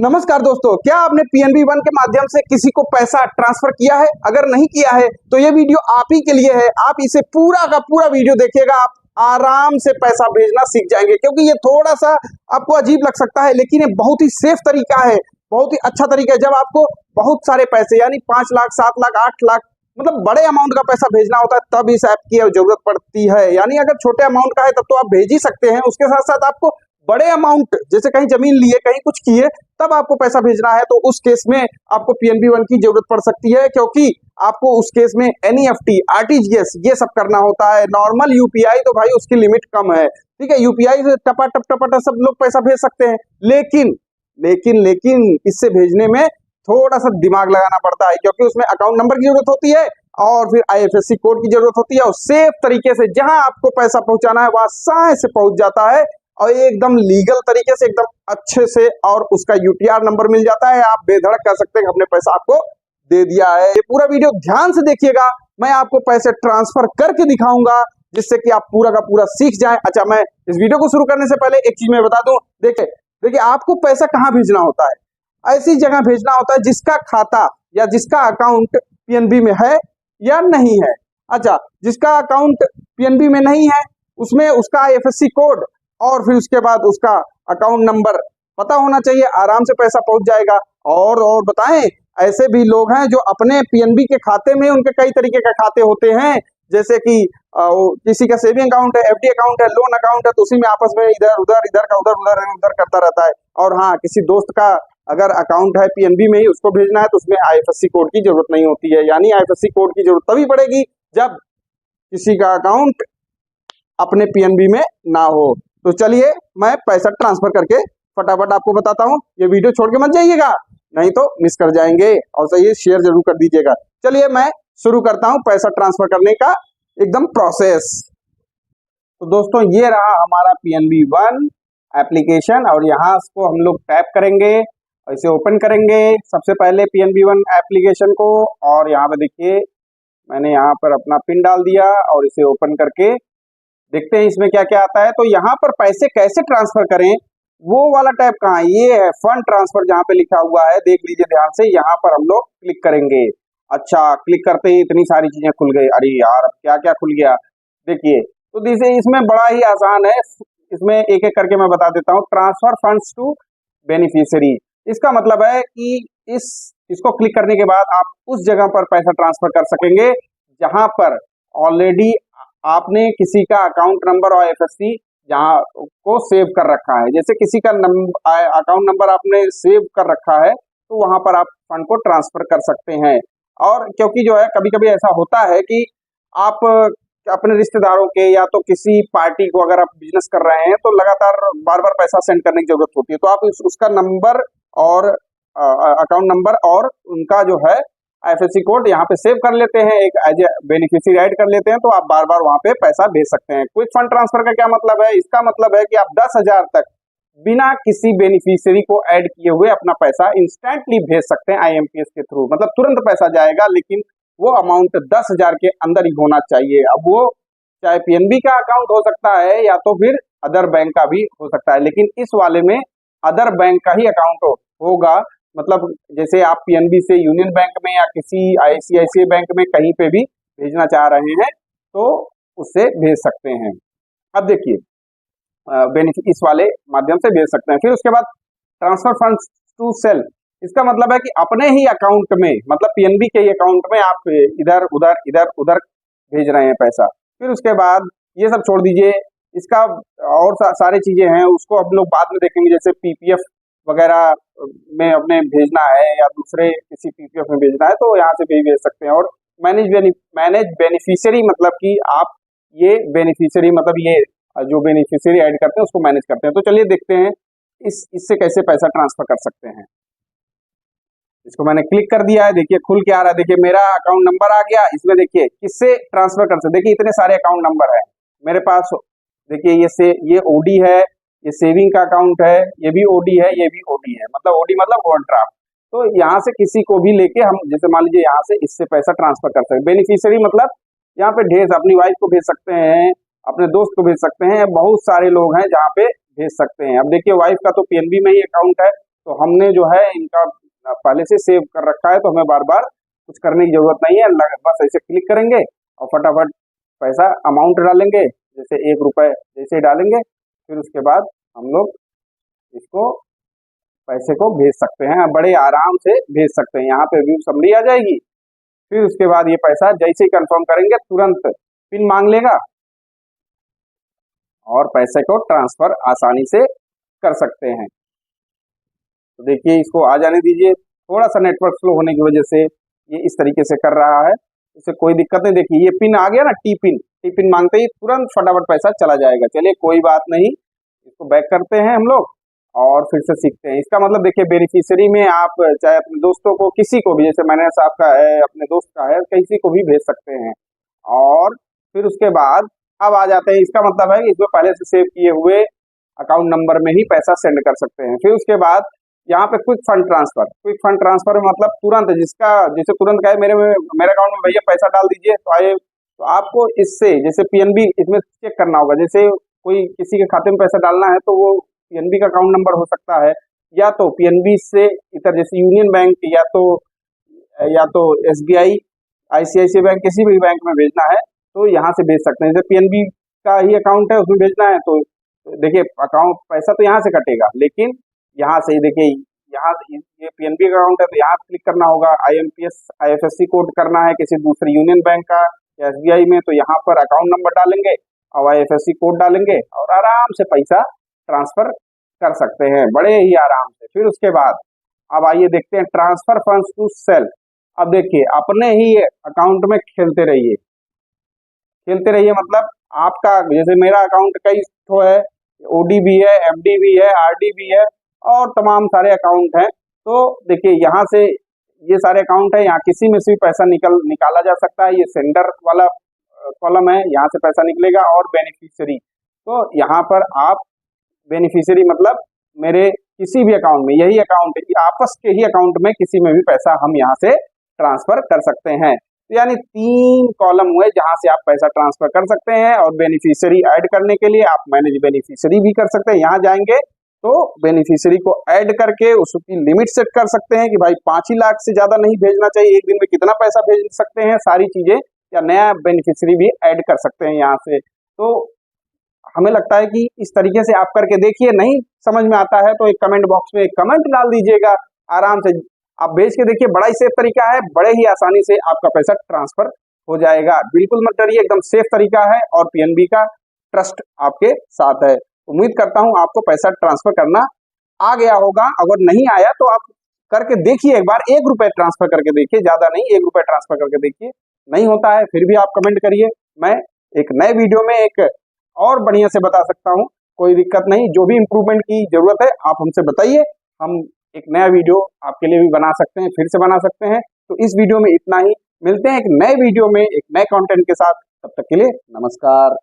नमस्कार दोस्तों, क्या आपने पीएनबी वन के माध्यम से किसी को पैसा ट्रांसफर किया है? अगर नहीं किया है तो ये वीडियो आप ही के लिए है। आप इसे पूरा का पूरा वीडियो देखिएगा, आप आराम से पैसा भेजना सीख जाएंगे। क्योंकि ये थोड़ा सा आपको अजीब लग सकता है, लेकिन ये बहुत ही सेफ तरीका है, बहुत ही अच्छा तरीका है। जब आपको बहुत सारे पैसे यानी 5 लाख 7 लाख 8 लाख मतलब बड़े अमाउंट का पैसा भेजना होता है, तब इस ऐप की जरूरत पड़ती है। यानी अगर छोटे अमाउंट का है तब तो आप भेज ही सकते हैं, उसके साथ साथ आपको बड़े अमाउंट जैसे कहीं जमीन लिए कहीं कुछ किए तब आपको पैसा भेजना है, तो उस केस में आपको पीएनबी वन की जरूरत पड़ सकती है। क्योंकि आपको उस केस में एनईएफटी आरटीजीएस ये सब करना होता है। नॉर्मल यूपीआई तो भाई उसकी लिमिट कम है, ठीक है, यूपीआई से टपा सब लोग पैसा भेज सकते हैं। लेकिन लेकिन लेकिन इससे भेजने में थोड़ा सा दिमाग लगाना पड़ता है, क्योंकि उसमें अकाउंट नंबर की जरूरत होती है और फिर आईएफएससी कोड की जरूरत होती है। और सेफ तरीके से जहां आपको पैसा पहुंचाना है वहां साए से पहुंच जाता है और एकदम लीगल तरीके से एकदम अच्छे से, और उसका यूटीआर नंबर मिल जाता है। आप बेधड़क कह सकते हैं कि हमने पैसा आपको दे दिया है। ये पूरा वीडियो ध्यान से देखिएगा, मैं आपको पैसे ट्रांसफर करके दिखाऊंगा जिससे कि आप पूरा का पूरा सीख जाएं। अच्छा, मैं इस वीडियो को शुरू करने से पहले एक चीज मैं बता दूं। देखिए आपको पैसा कहां भेजना होता है, ऐसी जगह भेजना होता है जिसका खाता या जिसका अकाउंट पीएनबी में है या नहीं है। अच्छा, जिसका अकाउंट पीएनबी में नहीं है उसमें उसका आईएफएससी कोड और फिर उसके बाद उसका अकाउंट नंबर पता होना चाहिए, आराम से पैसा पहुंच जाएगा। और बताएं, ऐसे भी लोग हैं जो अपने पीएनबी के खाते में, उनके कई तरीके के खाते होते हैं, जैसे कि किसी का सेविंग अकाउंट है, एफडी अकाउंट है, लोन अकाउंट है, तो उसी में आपस में इधर का उधर करता रहता है। और हाँ, किसी दोस्त का अगर अकाउंट है पीएनबी में ही उसको भेजना है तो उसमें आईएफएससी कोड की जरूरत नहीं होती है। यानी आईएफएससी कोड की जरूरत तभी पड़ेगी जब किसी का अकाउंट अपने पीएनबी में ना हो। तो चलिए मैं पैसा ट्रांसफर करके फटाफट आपको बताता हूँ। ये वीडियो छोड़ के मत जाइएगा, नहीं तो मिस कर जाएंगे। और सही शेयर जरूर कर दीजिएगा। चलिए मैं शुरू करता हूँ पैसा ट्रांसफर करने का एकदम प्रोसेस। तो दोस्तों ये रहा हमारा पीएनबी वन एप्लीकेशन और यहाँ इसको हम लोग टैप करेंगे और इसे ओपन करेंगे। सबसे पहले पीएनबी वन एप्लीकेशन को, और यहाँ पे देखिए मैंने यहाँ पर अपना पिन डाल दिया और इसे ओपन करके देखते हैं इसमें क्या क्या आता है। तो यहाँ पर पैसे कैसे ट्रांसफर करें वो वाला टैब कहाँ है, ये है फंड ट्रांसफर जहाँ पे लिखा हुआ है, देख लीजिए ध्यान से। यहाँ पर हम लोग क्लिक करेंगे। अच्छा, क्लिक करते ही इतनी सारी चीजें खुल गई। अरे यार, अब क्या क्या खुल गया देखिए। तो इसमें बड़ा ही आसान है, इसमें एक एक करके मैं बता देता हूँ। ट्रांसफर फंड्स टू बेनिफिशियरी, इसका मतलब है कि इसको क्लिक करने के बाद आप उस जगह पर पैसा ट्रांसफर कर सकेंगे जहां पर ऑलरेडी आपने किसी का अकाउंट नंबर और आईएफएससी जहाँ को सेव कर रखा है। जैसे किसी का अकाउंट नंबर आपने सेव कर रखा है तो वहां पर आप फंड को ट्रांसफर कर सकते हैं। और क्योंकि जो है कभी कभी ऐसा होता है कि आप अपने रिश्तेदारों के या तो किसी पार्टी को अगर आप बिजनेस कर रहे हैं तो लगातार बार बार पैसा सेंड करने की जरूरत होती है, तो आप उसका नंबर और अकाउंट नंबर और उनका जो है आईएफएससी कोड यहाँ पे सेव कर लेते हैं, एक एज ए बेनिफिशियरी ऐड कर लेते हैं, तो आप बार बार वहां पे पैसा भेज सकते हैं। क्विक फंड ट्रांसफर का क्या मतलब है? इसका मतलब है कि आप 10,000 तक बिना किसी बेनिफिशियरी को ऐड किए हुए अपना पैसा इंस्टेंटली भेज सकते हैं आईएमपीएस के थ्रू। मतलब तुरंत पैसा जाएगा, लेकिन वो अमाउंट 10,000 के अंदर ही होना चाहिए। अब वो चाहे पीएनबी का अकाउंट हो सकता है या तो फिर अदर बैंक का भी हो सकता है, लेकिन इस वाले में अदर बैंक का ही अकाउंट होगा। मतलब जैसे आप पीएनबी से यूनियन बैंक में या किसी आईसीआईसीआई बैंक में कहीं पे भी भेजना चाह रहे हैं तो उससे भेज सकते हैं। अब देखिए बेनिफिट इस वाले माध्यम से भेज सकते हैं। फिर उसके बाद ट्रांसफर फंड्स टू सेल्फ, इसका मतलब है कि अपने ही अकाउंट में, मतलब पीएनबी के ही अकाउंट में आप इधर उधर भेज रहे हैं पैसा। फिर उसके बाद ये सब छोड़ दीजिए, इसका और सारी चीजें हैं उसको हम लोग बाद में देखेंगे। जैसे पीपीएफ वगैरह में अपने भेजना है या दूसरे किसी पीपीएफ में भेजना है तो यहाँ से भी भेज सकते हैं। और मैनेज बेनिफिशियरी, मतलब कि आप ये बेनिफिशियरी, मतलब ये जो बेनिफिशियरी ऐड करते हैं उसको मैनेज करते हैं। तो चलिए देखते हैं इससे कैसे पैसा ट्रांसफर कर सकते हैं। इसको मैंने क्लिक कर दिया है, देखिए खुल के आ रहा है। देखिए मेरा अकाउंट नंबर आ गया, इसमें देखिए किससे ट्रांसफर कर सकते। देखिए इतने सारे अकाउंट नंबर है मेरे पास। देखिए ये ओडी है, ये सेविंग का अकाउंट है, ये भी ओडी है, ये भी ओडी है, मतलब ओडी मतलब ओवरड्राफ्ट। तो यहाँ से किसी को भी लेके हम, जैसे मान लीजिए यहाँ से इससे पैसा ट्रांसफर कर सकते हैं। बेनिफिशियरी मतलब यहाँ पे ढेर, अपनी वाइफ को भेज सकते हैं, अपने दोस्त को भेज सकते हैं, बहुत सारे लोग हैं जहाँ पे भेज सकते हैं। अब देखिए वाइफ का तो पीएनबी में ही अकाउंट है तो हमने जो है इनका पहले से सेव कर रखा है, तो हमें बार बार कुछ करने की जरूरत नहीं है। बस ऐसे क्लिक करेंगे और फटाफट पैसा अमाउंट डालेंगे, जैसे 1 रुपए जैसे ही डालेंगे, फिर उसके बाद हम लोग इसको पैसे को भेज सकते हैं, बड़े आराम से भेज सकते हैं। यहाँ पे व्यू समरी आ जाएगी, फिर उसके बाद ये पैसा जैसे ही कंफर्म करेंगे तुरंत पिन मांग लेगा और पैसे को ट्रांसफर आसानी से कर सकते हैं। तो देखिए इसको आ जाने दीजिए, थोड़ा सा नेटवर्क स्लो होने की वजह से ये इस तरीके से कर रहा है, इससे कोई दिक्कत नहीं। देखिए ये पिन आ गया ना, टी पिन मांगते ही तुरंत फटाफट पैसा चला जाएगा। चलिए कोई बात नहीं, इसको बैक करते हैं हम लोग और फिर से सीखते हैं। इसका मतलब देखिए बेनिफिशियरी में आप चाहे अपने दोस्तों को, किसी को भी, जैसे मैंने साहब का है, अपने दोस्त का है, किसी को भी भेज सकते हैं। और फिर उसके बाद अब आ जाते हैं, इसका मतलब है कि इसमें पहले से सेव किए हुए अकाउंट नंबर में ही पैसा सेंड कर सकते हैं। फिर उसके बाद यहाँ पे क्विक फंड ट्रांसफर में मतलब तुरंत, जिसका जैसे तुरंत कहे मेरे अकाउंट में भैया पैसा डाल दीजिए, तो आए तो आपको इससे जैसे पीएनबी इसमें चेक करना होगा। जैसे कोई किसी के खाते में पैसा डालना है तो वो पीएनबी का अकाउंट नंबर हो सकता है, या तो पीएनबी से इधर जैसे यूनियन बैंक, या तो एसबीआई, आईसीआईसीआई बैंक, किसी भी बैंक में भेजना है तो यहाँ से भेज सकते हैं। जैसे पीएनबी का ही अकाउंट है, उसमें भेजना है तो देखिए अकाउंट पैसा तो यहाँ से कटेगा, लेकिन यहाँ से देखिए यहाँ ये पीएनबी अकाउंट है तो यहाँ क्लिक करना होगा। आईएमपीएस आईएफएससी कोड करना है किसी दूसरे यूनियन बैंक का या एसबीआई में, तो यहाँ पर अकाउंट नंबर डालेंगे और आईएफएससी कोड डालेंगे और आराम से पैसा ट्रांसफर कर सकते हैं, बड़े ही आराम से। फिर उसके बाद अब आइए देखते हैं ट्रांसफर फंड्स टू सेल्फ। अब देखिए अपने ही अकाउंट में खेलते रहिए मतलब आपका, जैसे मेरा अकाउंट कई तो है, ओडी भी है, एफडी भी है, आरडी भी है और तमाम सारे अकाउंट हैं। तो देखिए यहाँ से ये सारे अकाउंट है, यहाँ किसी में से भी पैसा निकाला जा सकता है। ये सेंडर वाला कॉलम है, यहाँ से पैसा निकलेगा। और बेनिफिशियरी, तो यहाँ पर आप बेनिफिशियरी मतलब मेरे किसी भी अकाउंट में, यही अकाउंट आपस के ही अकाउंट में किसी में भी पैसा हम यहाँ से ट्रांसफर कर सकते हैं। तो यानी 3 कॉलम हुए जहां से आप पैसा ट्रांसफर कर सकते हैं। और बेनिफिशियरी ऐड करने के लिए आप मैनेज बेनिफिशियरी भी कर सकते हैं। यहाँ जाएंगे तो बेनिफिशियरी को ऐड करके उसकी लिमिट सेट कर सकते हैं कि भाई 5 ही लाख से ज्यादा नहीं भेजना चाहिए, एक दिन में कितना पैसा भेज सकते हैं, सारी चीजें, या नया बेनिफिशियरी भी ऐड कर सकते हैं यहाँ से। तो हमें लगता है कि इस तरीके से आप करके देखिए। नहीं समझ में आता है तो एक कमेंट बॉक्स में एक कमेंट डाल दीजिएगा, आराम से आप भेज के देखिए। बड़ा ही सेफ तरीका है, बड़े ही आसानी से आपका पैसा ट्रांसफर हो जाएगा। बिल्कुल मत डरिए, एकदम सेफ तरीका है और पीएनबी का ट्रस्ट आपके साथ है। उम्मीद करता हूं आपको पैसा ट्रांसफर करना आ गया होगा। अगर नहीं आया तो आप करके देखिए, एक बार 1 रुपए ट्रांसफर करके देखिए, ज्यादा नहीं, 1 रुपए ट्रांसफर करके देखिए। नहीं होता है फिर भी आप कमेंट करिए, मैं एक नए वीडियो में एक और बढ़िया से बता सकता हूँ, कोई दिक्कत नहीं। जो भी इंप्रूवमेंट की जरूरत है आप हमसे बताइए, हम एक नया वीडियो आपके लिए भी बना सकते हैं, फिर से बना सकते हैं। तो इस वीडियो में इतना ही, मिलते हैं एक नए वीडियो में एक नए कंटेंट के साथ, तब तक के लिए नमस्कार।